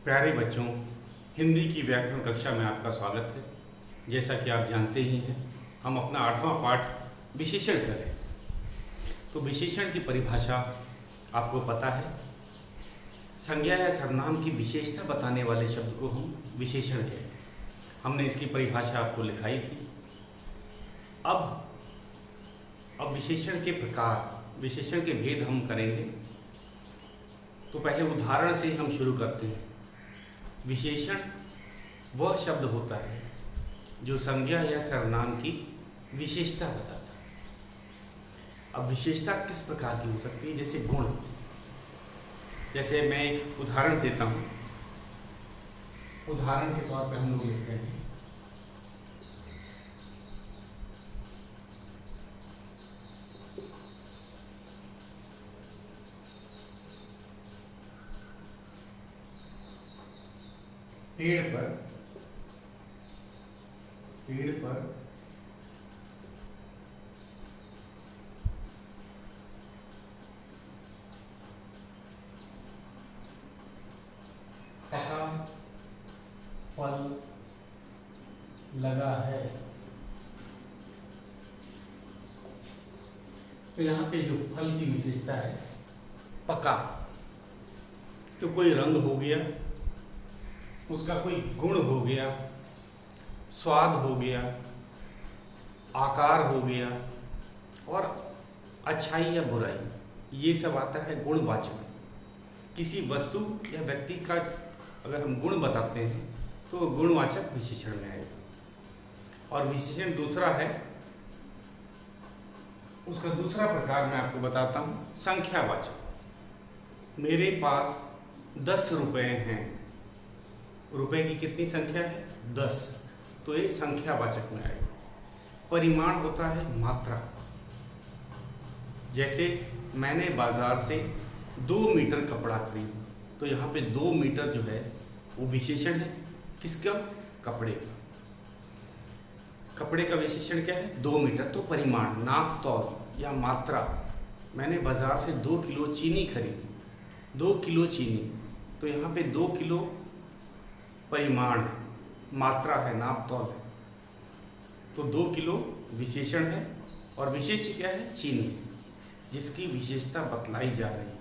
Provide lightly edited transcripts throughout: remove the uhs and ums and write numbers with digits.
प्यारे बच्चों, हिंदी की व्याकरण कक्षा में आपका स्वागत है। जैसा कि आप जानते ही हैं, हम अपना 8वां पाठ विशेषण करें। तो विशेषण की परिभाषा आपको पता है। संज्ञा या सर्वनाम की विशेषता बताने वाले शब्द को हम विशेषण कहते हैं। हमने इसकी परिभाषा आपको लिखाई थी। अब विशेषण के प्रकार, विशेषण के भेद हम करेंगे। तो पहले उदाहरण से हम शुरू करते हैं। विशेषण वह शब्द होता है जो संज्ञा या सर्वनाम की विशेषता बताता है। अब विशेषता किस प्रकार की हो सकती है? जैसे गुण। जैसे मैं एक उदाहरण देता हूँ। उदाहरण के तौर पे हम लोग लिखते हैं पेड़ पर पका फल लगा है। तो यहाँ पे जो फल की विशेषता है पका, तो कोई रंग हो गया, उसका कोई गुण हो गया, स्वाद हो गया, आकार हो गया और अच्छाई या बुराई, ये सब आता है गुणवाचक। किसी वस्तु या व्यक्ति का अगर हम गुण बताते हैं तो गुणवाचक विशेषण में आएगा। और विशेषण दूसरा है, उसका दूसरा प्रकार मैं आपको बताता हूँ, संख्यावाचक। मेरे पास 10 रुपए हैं। रुपए की कितनी संख्या है? 10। तो ये संख्यावाचक में आएगा। परिमाण होता है मात्रा। जैसे मैंने बाजार से 2 मीटर कपड़ा खरीदा, तो यहाँ पे 2 मीटर जो है वो विशेषण है। किसका? कपड़े का। कपड़े का विशेषण क्या है? 2 मीटर। तो परिमाण, नाप तौल या मात्रा। मैंने बाजार से 2 किलो चीनी खरीदी, 2 किलो चीनी, तो यहाँ पे 2 किलो परिमाण है, मात्रा है, नाप तौल है। तो 2 किलो विशेषण है और विशेष्य क्या है? चीनी, जिसकी विशेषता बतलाई जा रही है।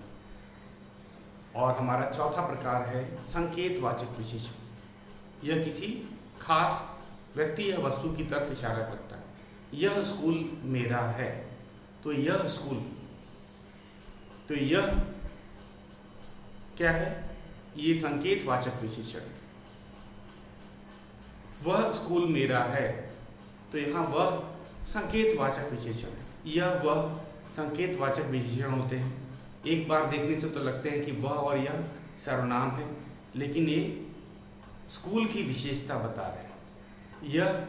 और हमारा चौथा प्रकार है संकेतवाचक विशेषण। यह किसी खास व्यक्ति या वस्तु की तरफ इशारा करता है। यह स्कूल मेरा है, तो यह स्कूल, तो यह क्या है? ये संकेतवाचक विशेषण। वह स्कूल मेरा है, तो यहाँ वह संकेतवाचक विशेषण है। यह वह संकेतवाचक विशेषण होते हैं। एक बार देखने से तो लगते हैं कि वह और यह सर्वनाम है, लेकिन ये स्कूल की विशेषता बता रहे हैं। यह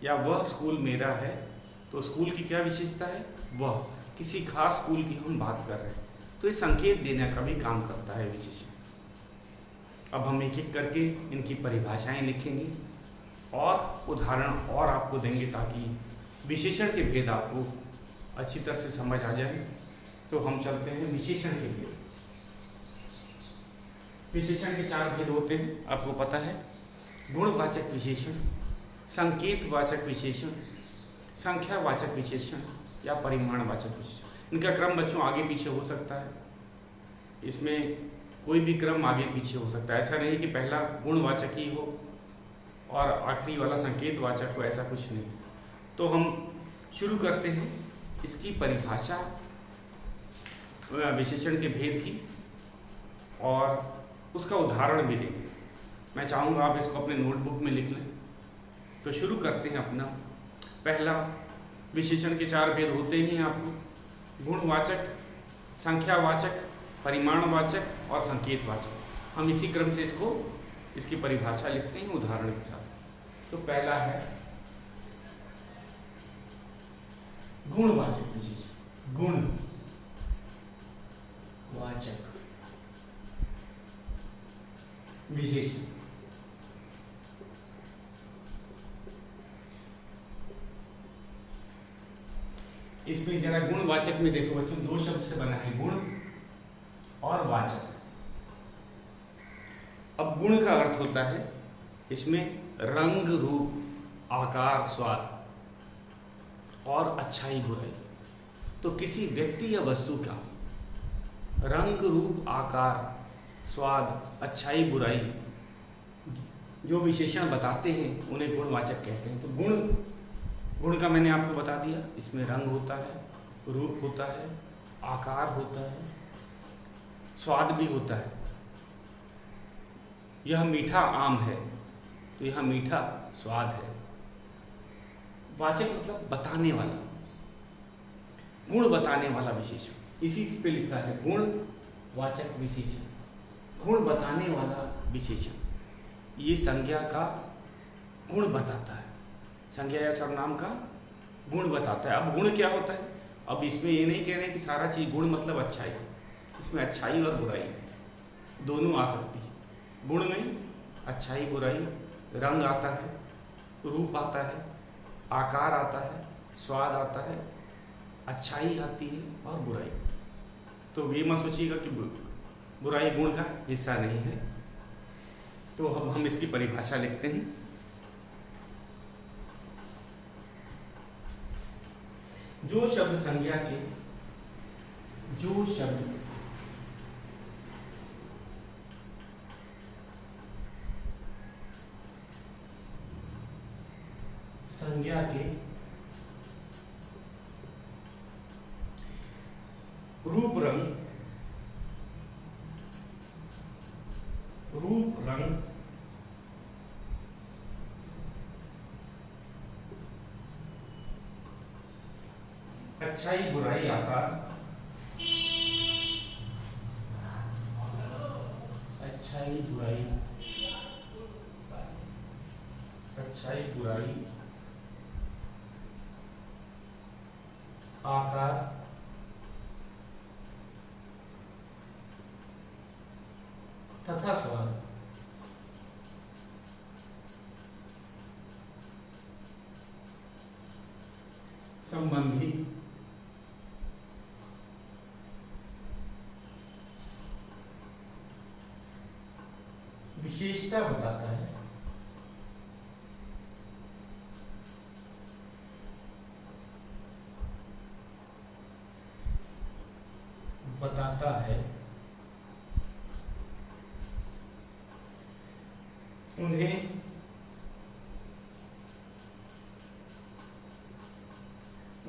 या वह स्कूल मेरा है, तो स्कूल की क्या विशेषता है? वह, किसी खास स्कूल की हम बात कर रहे हैं, तो ये संकेत देने का भी काम करता है विशेषण। अब हम एक एक करके इनकी परिभाषाएं लिखेंगे और उदाहरण और आपको देंगे, ताकि विशेषण के भेद आपको अच्छी तरह से समझ आ जाए। तो हम चलते हैं विशेषण के भेद। विशेषण के 4 भेद होते हैं, आपको पता है। गुणवाचक विशेषण, संकेतवाचक विशेषण, संख्यावाचक विशेषण या परिमाणवाचक विशेषण। इनका क्रम बच्चों आगे पीछे हो सकता है। इसमें कोई भी क्रम आगे पीछे हो सकता है। ऐसा नहीं कि पहला गुणवाचक ही हो और आखिरी वाला संकेतवाचक हो, ऐसा कुछ नहीं। तो हम शुरू करते हैं इसकी परिभाषा विशेषण के भेद की, और उसका उदाहरण भी देंगे। मैं चाहूँगा आप इसको अपने नोटबुक में लिख लें। तो शुरू करते हैं अपना पहला। विशेषण के 4 भेद होते ही हैं आपको, गुणवाचक, संख्यावाचक, परिमाणवाचक और संकेतवाचक। हम इसी क्रम से इसकी परिभाषा लिखते हैं उदाहरण के साथ। तो पहला है गुणवाचक विशेषण। गुणवाचक विशेषण। इसमें जरा गुणवाचक में देखो बच्चों, 2 शब्द से बना है, गुण और वाचक। अब गुण का अर्थ होता है इसमें रंग, रूप, आकार, स्वाद और अच्छाई, बुराई। तो किसी व्यक्ति या वस्तु का रंग, रूप, आकार, स्वाद, अच्छाई, बुराई जो विशेषण बताते हैं उन्हें गुणवाचक कहते हैं। तो गुण का मैंने आपको बता दिया, इसमें रंग होता है, रूप होता है, आकार होता है, स्वाद भी होता है। यह मीठा आम है तो यह मीठा स्वाद है। वाचक मतलब बताने वाला, गुण बताने वाला विशेषण, इसी पे लिखा है गुण वाचक विशेषण, गुण बताने वाला विशेषण। ये संज्ञा का गुण बताता है, संज्ञा या सर्वनाम का गुण बताता है। अब गुण क्या होता है? अब इसमें ये नहीं कह रहे हैं कि सारा चीज़ गुण मतलब अच्छाई, इसमें अच्छाई और बुराई दोनों आ सकती है। गुण में अच्छाई, बुराई, रंग आता है, रूप आता है, आकार आता है, स्वाद आता है, अच्छाई आती है और बुराई। तो ये मत सोचिएगा कि बुराई गुण का हिस्सा नहीं है। तो अब हम इसकी परिभाषा लिखते हैं। जो शब्द संज्ञा के, जो शब्द संज्ञा के रूप, रंग, अच्छाई, बुराई, आकार, अच्छाई, बुराई, अच्छाई, बुराई, आकार तथा स्वाद संबंधी विशेषता बताता है।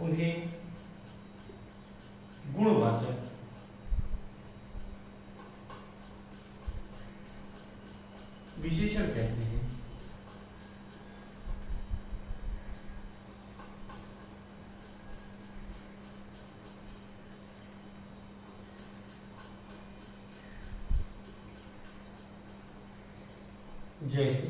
उन्हें गुणवाचक विशेषण कहते हैं। जैसे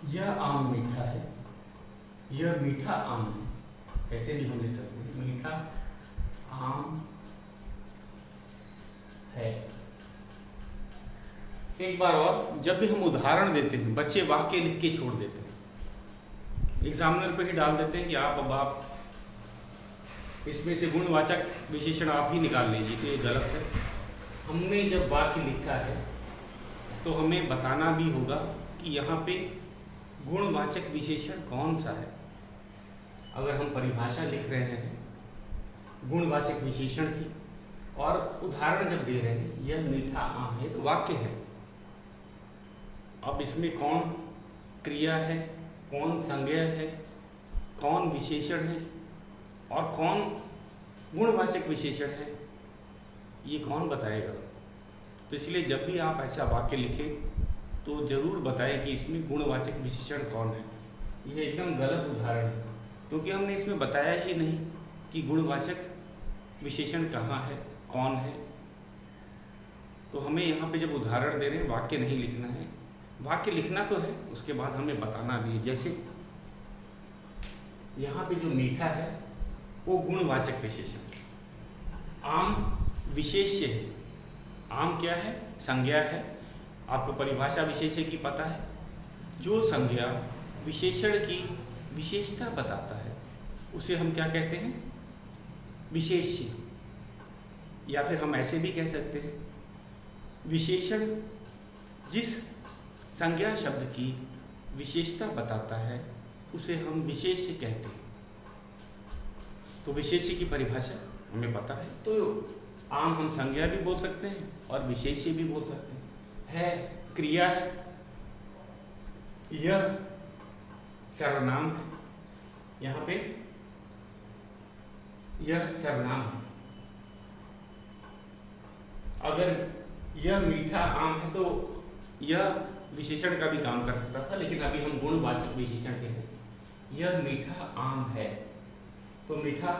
यह आम मीठा है, यह मीठा आम है, ऐसे भी हम लिख सकते हैं, मीठा आम है। एक बार और, जब भी हम उदाहरण देते हैं बच्चे वाक्य लिख के छोड़ देते हैं, एग्जामिनर पे ही डाल देते हैं कि आप इसमें से गुणवाचक विशेषण आप ही निकाल लीजिए, तो ये गलत है। हमने जब वाक्य लिखा है तो हमें बताना भी होगा कि यहाँ पे गुणवाचक विशेषण कौन सा है। अगर हम परिभाषा लिख रहे हैं गुणवाचक विशेषण की और उदाहरण जब दे रहे हैं यह मीठा आम है, तो वाक्य है। अब इसमें कौन क्रिया है, कौन संज्ञा है, कौन विशेषण है और कौन गुणवाचक विशेषण है, ये कौन बताएगा। तो इसलिए जब भी आप ऐसा वाक्य लिखें तो जरूर बताएं कि इसमें गुणवाचक विशेषण कौन है। यह एकदम गलत उदाहरण है क्योंकि हमने इसमें बताया ही नहीं कि गुणवाचक विशेषण कहाँ है, कौन है। तो हमें यहाँ पे जब उदाहरण दे रहे हैं वाक्य नहीं लिखना है, वाक्य लिखना तो है, उसके बाद हमें बताना भी है। जैसे यहाँ पे जो मीठा है वो गुणवाचक विशेषण, आम विशेष्य है। आम क्या है? संज्ञा है। आपको परिभाषा विशेष्य की पता है। जो संज्ञा विशेषण की विशेषता बताता है उसे हम क्या कहते हैं? विशेष्य। या फिर हम ऐसे भी कह सकते हैं, विशेषण जिस संज्ञा शब्द की विशेषता बताता है उसे हम विशेष्य कहते हैं। तो विशेष्य की परिभाषा हमें पता है, तो आम हम संज्ञा भी बोल सकते हैं और विशेष्य भी बोल सकते हैं। है क्रिया है, यह सर्वनाम है, यहाँ पे यह सर्वनाम है। अगर यह मीठा आम है तो यह विशेषण का भी काम कर सकता था, लेकिन अभी हम गुणवाचक विशेषण के हैं। यह मीठा आम है, तो मीठा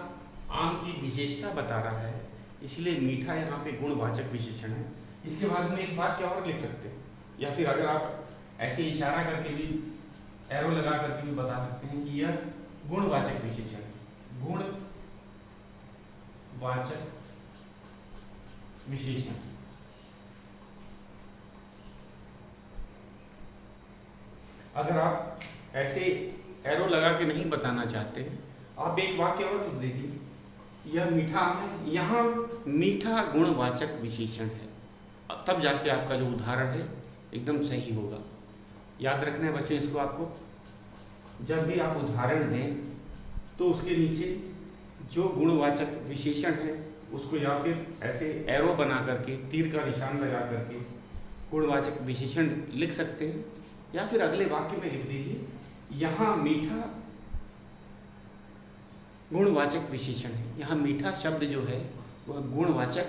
आम की विशेषता बता रहा है, इसलिए मीठा यहाँ पे गुणवाचक विशेषण है। इसके बाद में एक बात क्या और लिख सकते हैं, या फिर अगर आप ऐसे इशारा करके भी, एरो लगा करके भी बता सकते हैं कि यह गुणवाचक विशेषण है। गुणवाचक विशेषण। अगर आप ऐसे एरो लगा के नहीं बताना चाहते, आप एक वाक्य और लिख दीजिए, यह मीठा आम है, यहाँ मीठा गुणवाचक विशेषण है, तब जाके आपका जो उदाहरण है एकदम सही होगा। याद रखना है बच्चों इसको, आपको जब भी आप उदाहरण दें तो उसके नीचे जो गुणवाचक विशेषण है उसको या फिर ऐसे एरो बना करके, तीर का निशान लगा करके गुणवाचक विशेषण लिख सकते हैं, या फिर अगले वाक्य में लिख दीजिए, यहाँ मीठा गुणवाचक विशेषण है। यहाँ मीठा शब्द जो है वह गुणवाचक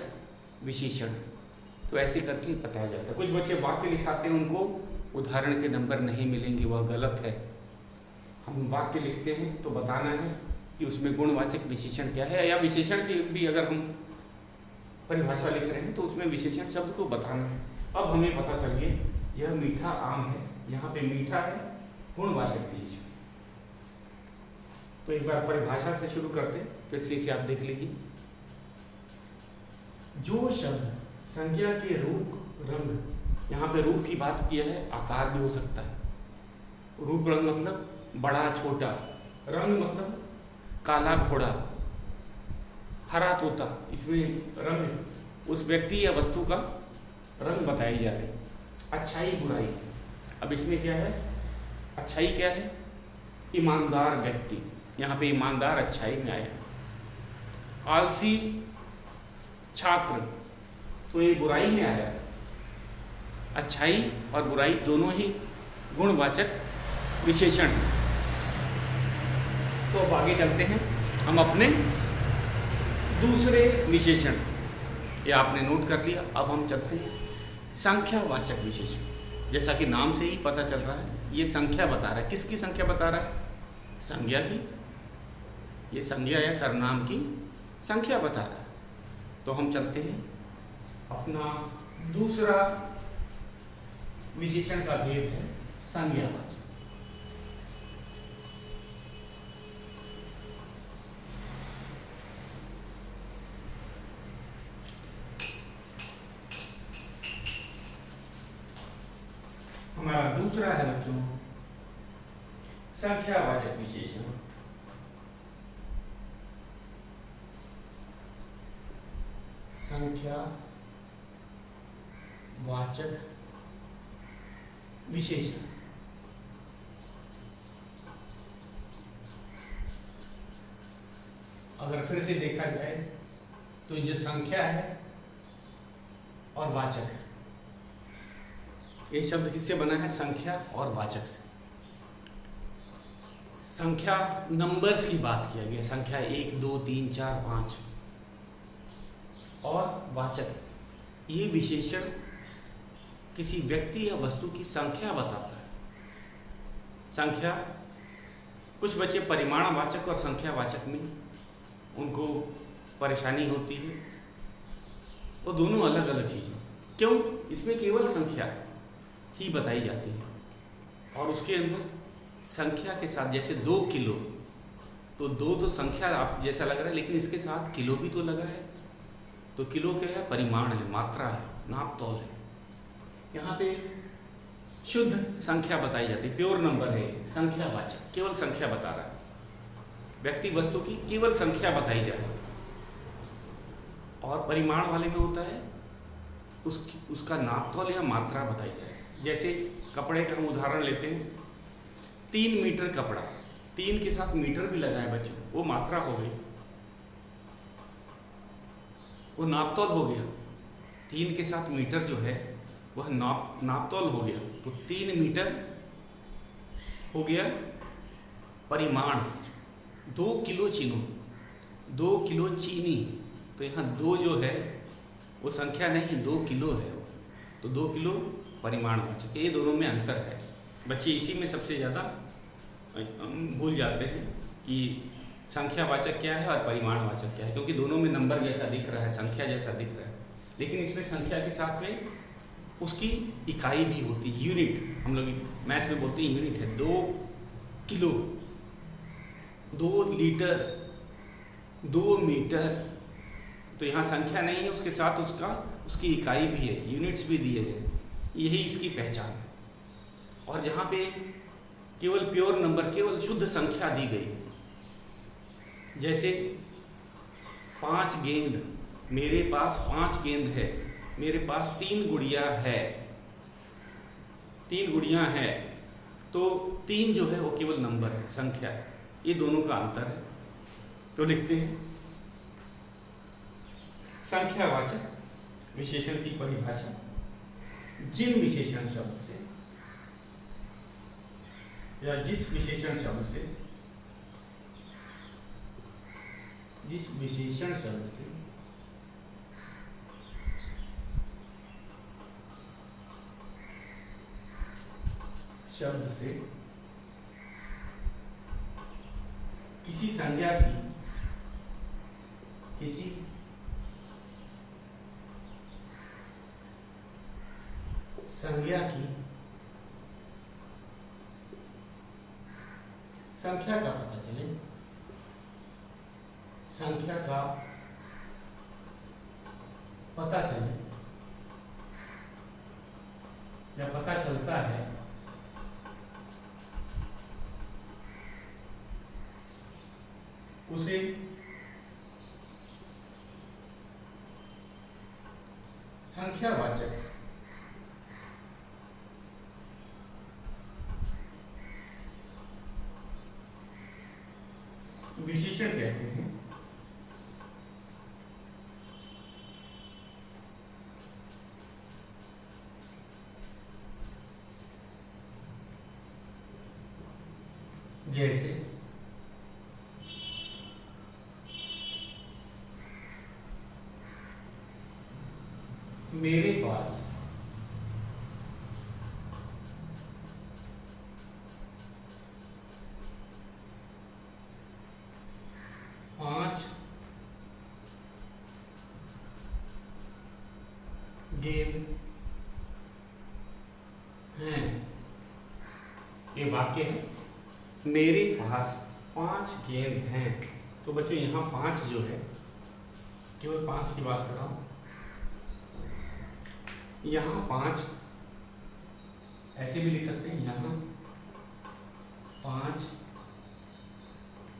विशेषण है। तो ऐसे करके बताया जाता है। कुछ बच्चे वाक्य लिखाते हैं, उनको उदाहरण के नंबर नहीं मिलेंगे, वह गलत है। हम वाक्य लिखते हैं तो बताना है कि उसमें गुणवाचक विशेषण क्या है, या विशेषण की भी अगर हम परिभाषा लिख रहे हैं तो उसमें विशेषण शब्द को बताना है। अब हमें पता चल गया यह मीठा आम है, यहाँ पे मीठा है गुणवाचक विशेषण। तो एक बार परिभाषा से शुरू करते हैं, फिर से इसे आप देख लीजिए। जो शब्द संज्ञा के रूप, रंग, यहाँ पे रूप की बात की है, आकार भी हो सकता है। रूप रंग मतलब बड़ा छोटा, रंग मतलब काला घोड़ा, हरा तोता, इसमें रंग उस व्यक्ति या वस्तु का रंग बताई जा रही। अच्छाई बुराई, अब इसमें क्या है, अच्छाई क्या है, ईमानदार व्यक्ति, यहाँ पे ईमानदार अच्छाई में आया। आलसी छात्र, तो ये बुराई में आया। अच्छाई और बुराई दोनों ही गुणवाचक विशेषण हैं। तो अब आगे चलते हैं हम अपने दूसरे विशेषण, ये आपने नोट कर लिया। अब हम चलते हैं संख्यावाचक विशेषण। जैसा कि नाम से ही पता चल रहा है, ये संख्या बता रहा है। किसकी संख्या बता रहा है? संज्ञा की। ये संज्ञा या सर्वनाम की संख्या बता रहा है। तो हम चलते हैं अपना दूसरा विशेषण का भेद है संज्ञावाचक। हमारा दूसरा है बच्चों संख्यावाचक विशेषण। संख्यावाचक विशेषण। अगर फिर से देखा जाए तो ये संख्या है और वाचक, ये शब्द किससे बना है? संख्या और वाचक से। संख्या नंबर्स की बात किया गया, संख्या 1 2 3 4 5, और वाचक ये विशेषण किसी व्यक्ति या वस्तु की संख्या बताता है। संख्या, कुछ बच्चे परिमाणवाचक और संख्यावाचक में उनको परेशानी होती है, वो दोनों अलग अलग चीज़ें। क्यों? इसमें केवल संख्या ही बताई जाती है, और उसके अंदर संख्या के साथ, जैसे 2 किलो, तो 2 तो संख्या आप जैसा लग रहा है, लेकिन इसके साथ किलो भी तो लगा है। तो किलो क्या है? परिमाण है, मात्रा है, नाप तौल है। यहाँ पे शुद्ध संख्या बताई जाती है, प्योर नंबर है, संख्यावाचक, केवल संख्या बता रहा है। व्यक्ति वस्तु की केवल संख्या बताई जा रही है। और परिमाण वाले में होता है उसका नापतोल या मात्रा बताई जाए। जैसे कपड़े का हम उदाहरण लेते हैं, 3 मीटर कपड़ा, 3 के साथ मीटर भी लगाए बच्चों, वो मात्रा हो गई, वो नापतोल हो गया। 3 के साथ मीटर जो है वह नापतोल हो गया, तो 3 मीटर हो गया परिमाण। 2 किलो चीनी, 2 किलो चीनी, तो यहाँ 2 जो है वो संख्या नहीं, 2 किलो है, तो 2 किलो परिमाणवाचक। ये दोनों में अंतर है। बच्चे इसी में सबसे ज़्यादा भूल जाते हैं कि संख्यावाचक क्या है और परिमाणवाचक क्या है, क्योंकि दोनों में नंबर जैसा दिख रहा है, संख्या जैसा दिख रहा है, लेकिन इसमें संख्या के साथ में उसकी इकाई भी होती है, यूनिट। हम लोग मैथ्स में बोलते हैं यूनिट है। 2 किलो, 2 लीटर, 2 मीटर, तो यहाँ संख्या नहीं है, उसके साथ उसकी इकाई भी है, यूनिट्स भी दिए हैं। यही इसकी पहचान है। और जहाँ पे केवल प्योर नंबर, केवल शुद्ध संख्या दी गई, जैसे 5 गेंद, मेरे पास 5 गेंद है, मेरे पास 3 गुड़िया है, 3 गुड़ियाँ हैं, तो 3 जो है वो केवल नंबर है, संख्या है। ये दोनों का अंतर है। तो लिखते हैं संख्यावाचक विशेषण की परिभाषा। जिन विशेषण शब्द से या जिस विशेषण शब्द से किसी संज्ञा की संख्या का पता चले, संख्या का पता चले या पता चलता है, उसे संख्यावाचक विशेषण कहते हैं। जैसे मेरे पास 5 गेंद हैं। ये वाक्य है, मेरे पास 5 गेंद हैं। तो बच्चों यहाँ 5 जो है, केवल 5 की बात कर रहा हूं। यहाँ 5 ऐसे भी लिख सकते हैं, यहाँ 5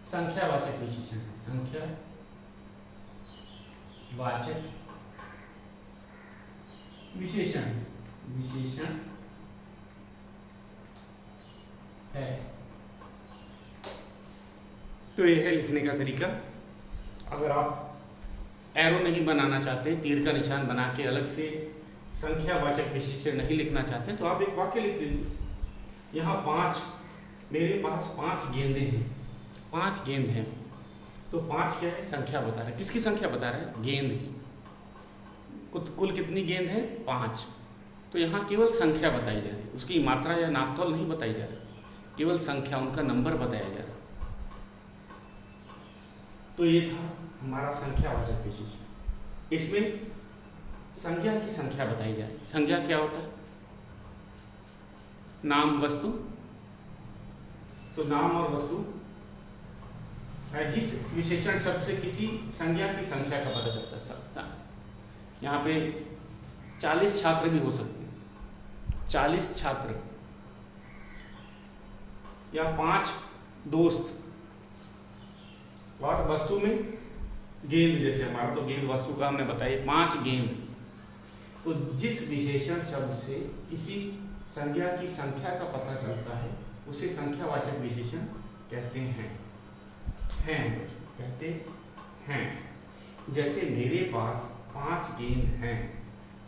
संख्यावाचक विशेषण है, संख्यावाचक विशेषण है। तो यह है लिखने का तरीका। अगर आप एरो नहीं बनाना चाहते, तीर का निशान बना के अलग से संख्यावाचक विशेषण नहीं लिखना चाहते, तो आप एक वाक्य लिख दीजिए। यहाँ 5, मेरे पास 5 गेंदें हैं, 5 गेंद हैं। तो 5 क्या है? संख्या बता रहा है। किसकी संख्या बता रहा है? गेंद की। कुल कितनी गेंद है? 5। तो यहाँ केवल संख्या बताई जा रही है, उसकी मात्रा या नापतोल नहीं बताई जा रही, केवल संख्या, उनका नंबर बताया जा रहा है। तो ये था हमारा संख्यावाचक विशेषण। इसमें संज्ञा की संख्या बताई जा रही है। संज्ञा क्या होता है? नाम, वस्तु। तो नाम और वस्तु है जिस विशेषण शब्द से किसी संज्ञा की संख्या का पता चलता है। यहाँ पे 40 छात्र भी हो सकते हैं, 40 छात्र, या 5 दोस्त। और वस्तु में गेंद, जैसे हमारा तो गेंद वस्तु का हमने बताया 5 गेंद। तो जिस विशेषण शब्द से किसी संज्ञा की संख्या का पता चलता है उसे संख्यावाचक विशेषण कहते हैं। कहते हैं। जैसे मेरे पास 5 गेंद हैं,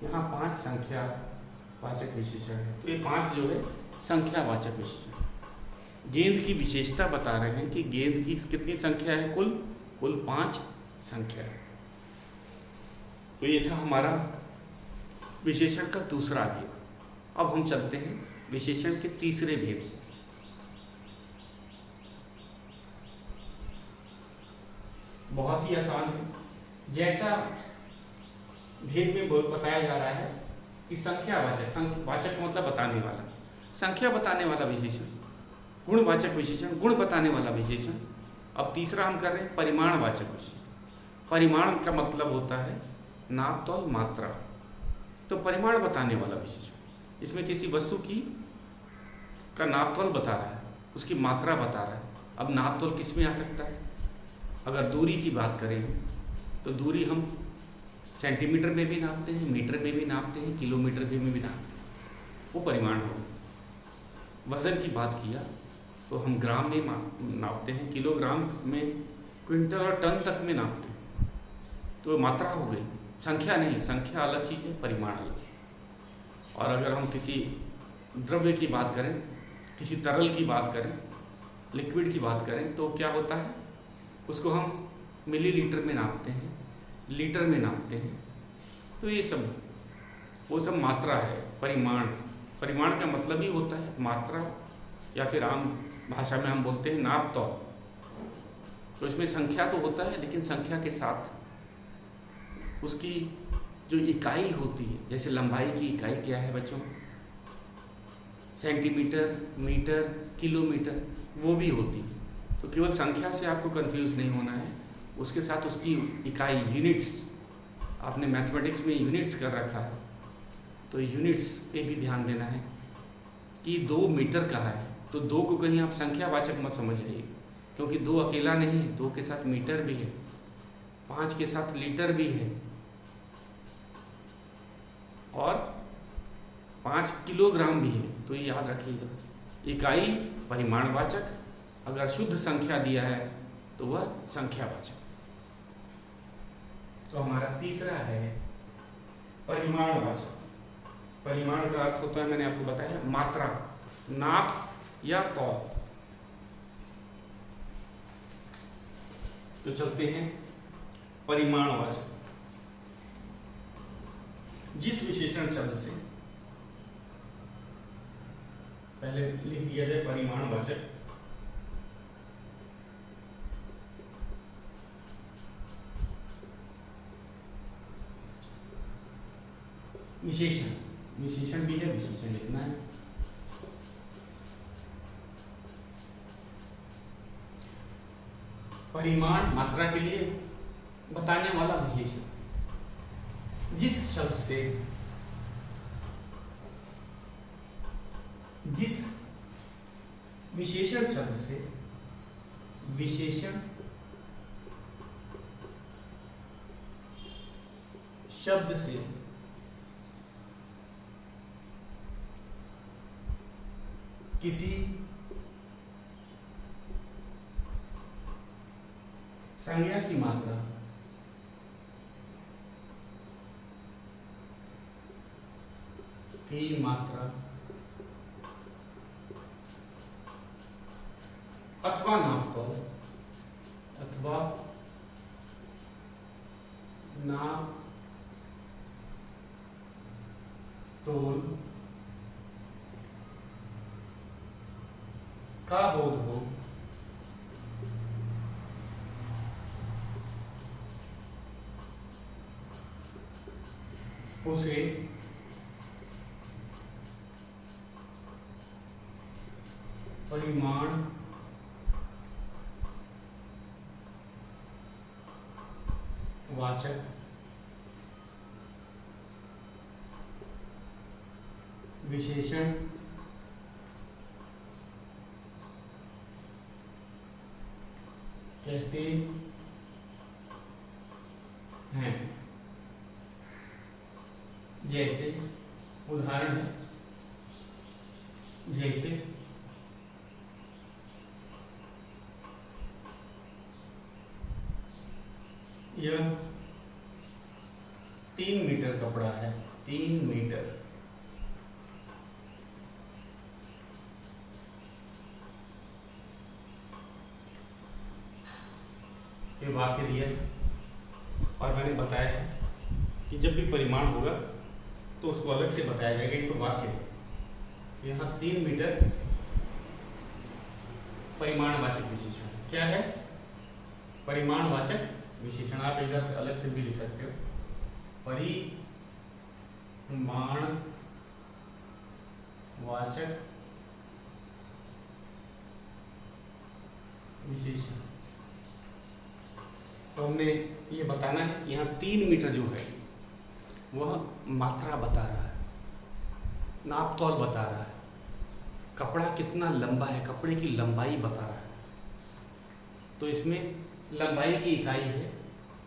यहाँ 5 संख्यावाचक विशेषण है, तो ये 5 जो है संख्यावाचक विशेषण। गेंद की विशेषता बता रहे हैं कि गेंद की कितनी संख्या है, कुल 5 संख्या है। तो ये था हमारा विशेषण का दूसरा भेद। अब हम चलते हैं विशेषण के तीसरे भेद। बहुत ही आसान है। जैसा भेद में बताया जा रहा है कि संख्यावाचक, वाचक का मतलब बताने वाला, संख्या बताने वाला विशेषण, गुणवाचक विशेषण, गुण बताने वाला विशेषण। अब तीसरा हम कर रहे हैं परिमाणवाचक विशेषण। परिमाण का मतलब होता है नाप तौल मात्रा, तो परिमाण बताने वाला विशेषण, इसमें किसी वस्तु का नाप तौल बता रहा है, उसकी मात्रा बता रहा है। अब नाप तौल किस में आ सकता है? अगर दूरी की बात करें तो दूरी हम सेंटीमीटर में भी नापते हैं, मीटर में भी नापते हैं, किलोमीटर में भी नापते हैं, वो परिमाण हो। वजन की बात किया तो हम ग्राम में नापते हैं, किलोग्राम में, क्विंटल और टन तक में नापते हैं, तो मात्रा हो गई, संख्या नहीं। संख्या अलग चीज़ है, परिमाण अलग। और अगर हम किसी द्रव्य की बात करें, किसी तरल की बात करें, लिक्विड की बात करें, तो क्या होता है, उसको हम मिलीलीटर में नापते हैं, लीटर में नापते हैं। तो ये सब वो सब मात्रा है, परिमाण। परिमाण का मतलब ही होता है मात्रा, या फिर आम भाषा में हम बोलते हैं नाप तौल। तो इसमें संख्या तो होता है, लेकिन संख्या के साथ उसकी जो इकाई होती है, जैसे लंबाई की इकाई क्या है बच्चों, सेंटीमीटर, मीटर, किलोमीटर, वो भी होती है। तो केवल संख्या से आपको कंफ्यूज नहीं होना है, उसके साथ उसकी इकाई, यूनिट्स, आपने मैथमेटिक्स में यूनिट्स कर रखा है, तो यूनिट्स पे भी ध्यान देना है कि 2 मीटर कहाँ है। तो 2 को कहीं आप संख्यावाचक मत समझ जाइए, क्योंकि 2 अकेला नहीं है, 2 के साथ मीटर भी है, 5 के साथ लीटर भी है, और 5 किलोग्राम भी है। तो ये याद रखिएगा, इकाई परिमाणवाचक, अगर शुद्ध संख्या दिया है तो वह संख्यावाचक। तो हमारा तीसरा है परिमाणवाचक। परिमाण का अर्थ होता है, मैंने आपको बताया, मात्रा, नाप या तौल। तो चलते हैं परिमाणवाचक। जिस विशेषण शब्द से, पहले लिख दिया जाए परिमाणवाचक, विशेषण, विशेषण भी है, विशेषण लिखना है। परिमाण मात्रा के लिए बताने वाला विशेषण। जिस शब्द से, जिस विशेषण शब्द से, विशेषण शब्द से किसी संज्ञा की मात्रा की मात्रा अथवा नापतोल, अथवा नाप तोल का बोध हो, उसे परिमाण वाचक विशेषण कहते हैं। जैसे उदाहरण है, जैसे यह 3 मीटर कपड़ा है, 3 मीटर। ये वाक्य दिया है और मैंने बताया है कि जब भी परिमाण होगा तो उसको अलग से बताया जाएगा। ये तो वाक्य है। यहाँ 3 मीटर परिमाणवाचक विशेषण क्या है? परिमाणवाचक विशेषण। आप इधर से अलग से भी लिख सकते हो, परिमाणवाचक विशेषण। तो हमने ये बताना है कि यहाँ 3 मीटर जो है वह मात्रा बता रहा है, नापतोल बता रहा है, कपड़ा कितना लंबा है, कपड़े की लंबाई बता रहा है। तो इसमें लंबाई की इकाई है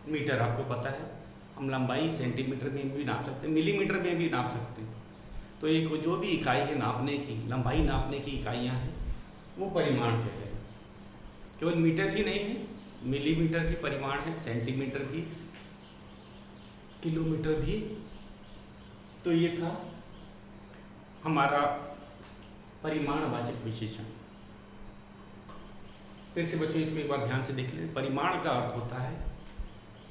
मीटर, आपको पता है। हम लंबाई सेंटीमीटर में भी नाप सकते हैं, मिलीमीटर में भी नाप सकते हैं। तो एक जो भी इकाई है नापने की, लंबाई नापने की इकाइयाँ हैं, वो परिमाण कहते हैं। केवल मीटर ही नहीं है, मिलीमीटर भी परिमाण है, सेंटीमीटर भी, किलोमीटर भी। तो ये था हमारा परिमाणवाचक विशेषण। फिर से बच्चों इसमें एक बार ध्यान से देख लें। परिमाण का अर्थ होता है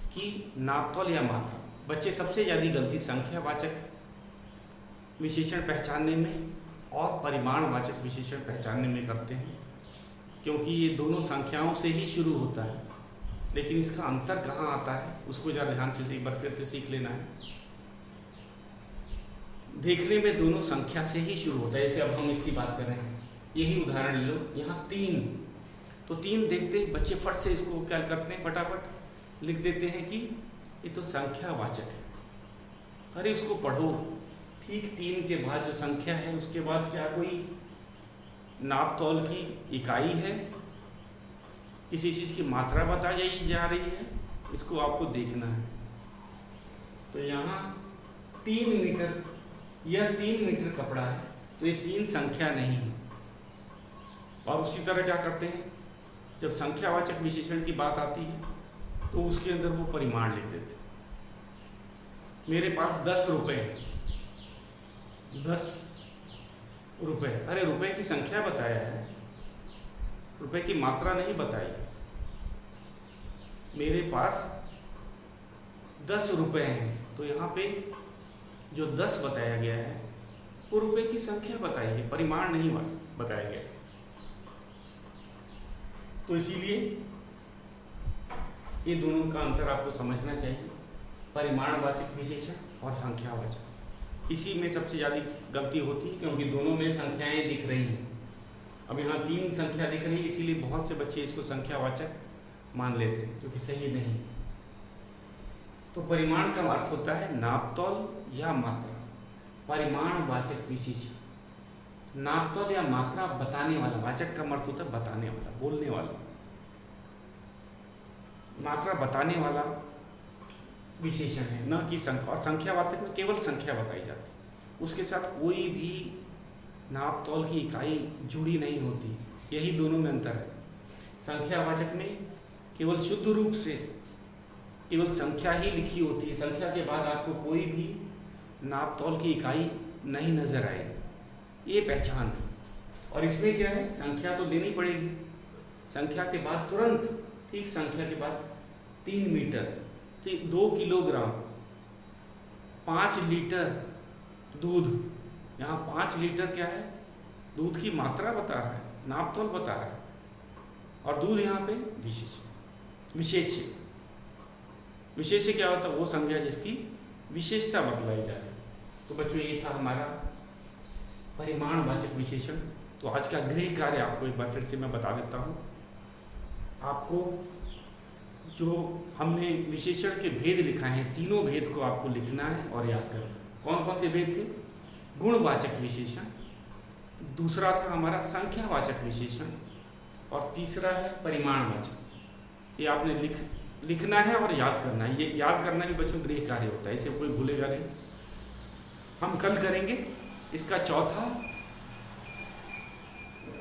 कि नापतोल या मात्रा। बच्चे सबसे ज़्यादा गलती संख्यावाचक विशेषण पहचानने में और परिमाणवाचक विशेषण पहचानने में करते हैं, क्योंकि ये दोनों संख्याओं से ही शुरू होता है। लेकिन इसका अंतर कहाँ आता है उसको ज़रा ध्यान से एक बार फिर से सीख लेना है। देखने में दोनों संख्या से ही शुरू होता है। जैसे अब हम इसकी बात कर रहे हैं, यही उदाहरण ले लो। यहाँ 3, तो 3 देखते बच्चे फट से इसको क्या करते हैं, फटाफट लिख देते हैं कि ये तो संख्यावाचक है। अरे इसको पढ़ो, ठीक 3 के बाद जो संख्या है उसके बाद क्या कोई नापतोल की इकाई है, किसी चीज़ की मात्रा बताई जा रही है, इसको आपको देखना है। तो यहाँ 3 मीटर, यह 3 मीटर कपड़ा है, तो ये 3 संख्या नहीं है। और उसी तरह क्या करते हैं, जब संख्यावाचक विशेषण की बात आती है तो उसके अंदर वो परिमाण लिख देते हैं। मेरे पास 10 रुपये है, 10 रुपये। अरे रुपए की संख्या बताया है, रुपए की मात्रा नहीं बताई। मेरे पास 10 रुपये हैं, तो यहाँ पे जो 10 बताया गया है वो रुपए की संख्या बताई है, परिमाण नहीं बताया गया। तो इसीलिए ये दोनों का अंतर आपको समझना चाहिए, परिमाणवाचक विशेषण और संख्यावाचक। इसी में सबसे ज़्यादा गलती होती है, क्योंकि दोनों में संख्याएं दिख रही हैं। अब यहाँ 3 संख्या दिख रही है, इसीलिए बहुत से बच्चे इसको संख्यावाचक मान लेते हैं, जो कि सही नहीं। तो परिमाण का अर्थ होता है नापतोल या मात्रा। परिमाणवाचक विशेषण नापतोल या मात्रा बताने वाला, वाचक का अर्थ होता है बताने वाला, बोलने वाला। मात्रा बताने वाला विशेषण है, न कि संख्या। और संख्यावाचक में केवल संख्या बताई जाती है, उसके साथ कोई भी नापतोल की इकाई जुड़ी नहीं होती। यही दोनों में अंतर है। संख्यावाचक में केवल शुद्ध रूप से केवल संख्या ही लिखी होती है, संख्या के बाद आपको कोई भी नापतोल की इकाई नहीं नजर आएगी, ये पहचान। और इसमें क्या है, संख्या तो देनी पड़ेगी, संख्या के बाद तुरंत, ठीक संख्या के बाद 3 मीटर, 2 किलोग्राम, 5 लीटर दूध। यहाँ 5 लीटर क्या है, दूध की मात्रा बता रहा है, नापतोल बता रहा है। और दूध यहाँ पे विशेष्य। विशेष्य क्या होता है, वो संज्ञा जिसकी विशेषता बतलाई जा रही है। तो बच्चों ये था हमारा परिमाणवाचक विशेषण। तो आज का गृह कार्य आपको एक बार फिर से मैं बता देता हूँ। आपको जो हमने विशेषण के भेद लिखाए हैं, तीनों भेद को आपको लिखना है और याद करना। कौन कौन से भेद थे? गुणवाचक विशेषण, दूसरा था हमारा संख्यावाचक विशेषण, और तीसरा है परिमाणवाचक। ये आपने लिख लिखना है और याद करना है। ये याद करना भी बच्चों गृह कार्य होता है, इसे कोई भूलेगा नहीं। हम कल करेंगे इसका चौथा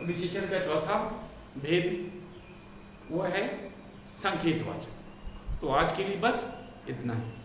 विशेषण का चौथा भेद, वो है संकेतवाचक। तो आज के लिए बस इतना ही।